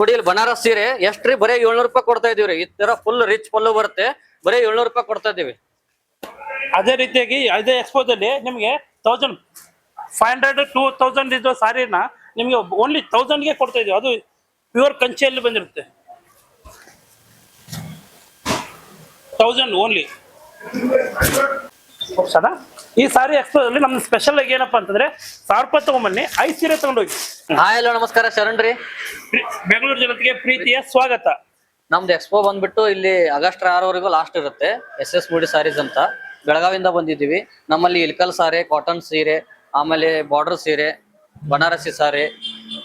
ನೋಡಿ ಇಲ್ಲಿ ಬನಾರಸ್ ಸೀರೆ ಎಷ್ಟ್ರಿ ಬರೇ 700 ರೂಪಾಯಿ ಕೊಡ್ತಾ ಇದೀವ್ರಿ. ಈ ತರ ಫುಲ್ ರಿಚ್ ಪಲ್ಲು ಬರುತ್ತೆ, ಬರೇ 700 ರೂಪಾಯಿ ಕೊಡ್ತಾ ಇದೀವಿ. ಅದೇ ರೀತಿಯಾಗಿ ಇದೇ ಎಕ್ಸ್ಪೋದಲ್ಲಿ ನಿಮ್ಗೆ 1500 2000 ಇರೋ ಸಾರಿನ ನಿಮ್ಗೆ ಓನ್ಲಿ 1000ಗೆ ಕೊಡ್ತಾ ಇದೀವಿ. ಅದು ಪ್ಯೂರ್ ಕಂಚಿಯಲ್ಲಿ ಬಂದಿರುತ್ತೆ. 1000 ಓನ್ಲಿ. ಈ ಸಾರಿ ಎಕ್ಸ್ಪೋದಲ್ಲಿ ನಮ್ದು ಸ್ಪೆಷಲ್ ಆಗಿ ಏನಪ್ಪಾ ಅಂತಂದ್ರೆ 1000 ರೂಪಾಯಿ ತಗೊಂಬನ್ನಿ, 5 ಸೀರೆ ತಗೊಂಡೋಗಿ. ಹಾಯ್ ಹಲೋ ನಮಸ್ಕಾರ ಶರಣ್ರಿ. ಬೆಂಗಳೂರು ಜನತೆಗೆ ಪ್ರೀತಿಯ ಸ್ವಾಗತ. ನಮ್ದು ಎಕ್ಸ್ಪೋ ಬಂದ್ಬಿಟ್ಟು ಇಲ್ಲಿ ಆಗಸ್ಟ್ 6 ಲಾಸ್ಟ್ ಇರುತ್ತೆ. SS ಮೂಡಿ ಸಾರೀಸ್ ಅಂತ ಬೆಳಗಾವಿಂದ ಬಂದಿದ್ದೀವಿ. ನಮ್ಮಲ್ಲಿ ಇಲ್ಕಲ್ ಸಾರಿ, ಕಾಟನ್ ಸೀರೆ, ಆಮೇಲೆ ಬಾರ್ಡರ್ ಸೀರೆ, ಬನಾರಸಿ ಸಾರಿ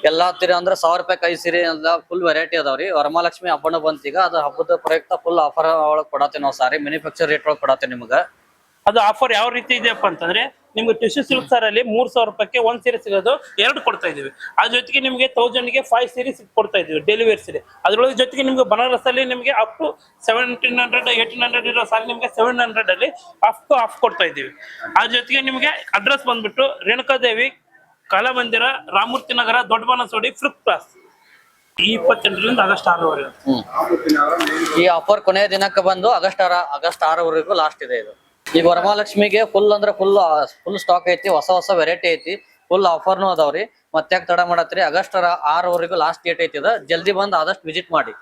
ಎಲ್ಲಾ ತೀರ ಅಂದ್ರೆ 1000 ರೂಪಾಯಿ 5 ಸೀರೆ ಎಲ್ಲ ಫುಲ್ ವೆರೈಟಿ ಅದಾವ್ರಿ. ವರಮಹಾಲಕ್ಷ್ಮಿ ಹಬ್ಬನ ಬಂತೀಗ ಅದು ಹಬ್ಬದ ಪ್ರಯುಕ್ತ ಫುಲ್ ಆಫರ್ ಒಳಗೆ ಕೊಡತ್ತೆ ನಾವು ಸಾರಿ. ಮ್ಯಾನುಫ್ಯಾಕ್ಚರ್ ರೇಟ್ ಒಳಗೆ ಕೊಡತ್ತೆ ನಿಮ್ಗೆ. ಅದು ಆಫರ್ ಯಾವ ರೀತಿ ಇದೆಯಪ್ಪ ಅಂತಂದ್ರೆ ನಿಮ್ಗೆ ಟಿಶ್ಯೂ ಸಿಲ್ಕ್ ಸಾರಲ್ಲಿ 3000 ರೂಪಾಯಿಗೆ 1 ಸೀರೆ ಸಿಗೋದು 2 ಕೊಡ್ತಾ ಇದೀವಿ. ಅದ್ರ ಜೊತೆಗೆ ನಿಮ್ಗೆ 1000ಗೆ 5 ಸೀರೆ ಕೊಡ್ತಾ ಇದೀವಿ ಡೆಲಿವರಿ ಸೀರೆ. ಅದ್ರೊಳಗೆ ಜೊತೆಗೆ ನಿಮ್ಗೆ ಬನಾರಸ್ ಅಲ್ಲಿ ನಿಮ್ಗೆ ಅಪ್ ಟು 1700 1800 ಇರೋ ಸಾರಿ ನಿಮ್ಗೆ 700 ಅಲ್ಲಿ ಆಫ್ ಕೊಡ್ತಾ ಇದೀವಿ. ಅದ್ರ ಜೊತೆಗೆ ನಿಮ್ಗೆ ಅಡ್ರೆಸ್ ಬಂದ್ಬಿಟ್ಟು ರೇಣುಕಾದೇವಿ ಕಲಾಮಂದಿರ, ರಾಮಮೂರ್ತಿ ನಗರ, ದೊಡ್ಡ ಬನಸವಾಡಿ, 5th ಕ್ಲಾಸ್. 28ರಿಂದ ಆಗಸ್ಟ್ 6 ಈ ಆಫರ್ ಕೊನೆಯ ದಿನಕ್ಕೆ ಬಂದು ಆಗಸ್ಟ್ 6 ಲಾಸ್ಟ್ ಇದೆ ಇದು. ಈಗ ವರಮಹಾಲಕ್ಷ್ಮಿಗೆ ಫುಲ್ ಅಂದ್ರೆ ಫುಲ್ ಸ್ಟಾಕ್ ಐತಿ, ಹೊಸ ವೆರೈಟಿ ಐತಿ, ಫುಲ್ ಆಫರ್ನು ಅದಾವ್ರಿ. ಮತ್ತೆ ತಡ ಮಾಡತ್ರಿ, ಆಗಸ್ಟ್ 6 ಲಾಸ್ಟ್ ಡೇಟ್ ಐತಿ. ಜಲ್ದಿ ಬಂದು ಆದಷ್ಟು ವಿಸಿಟ್ ಮಾಡಿ.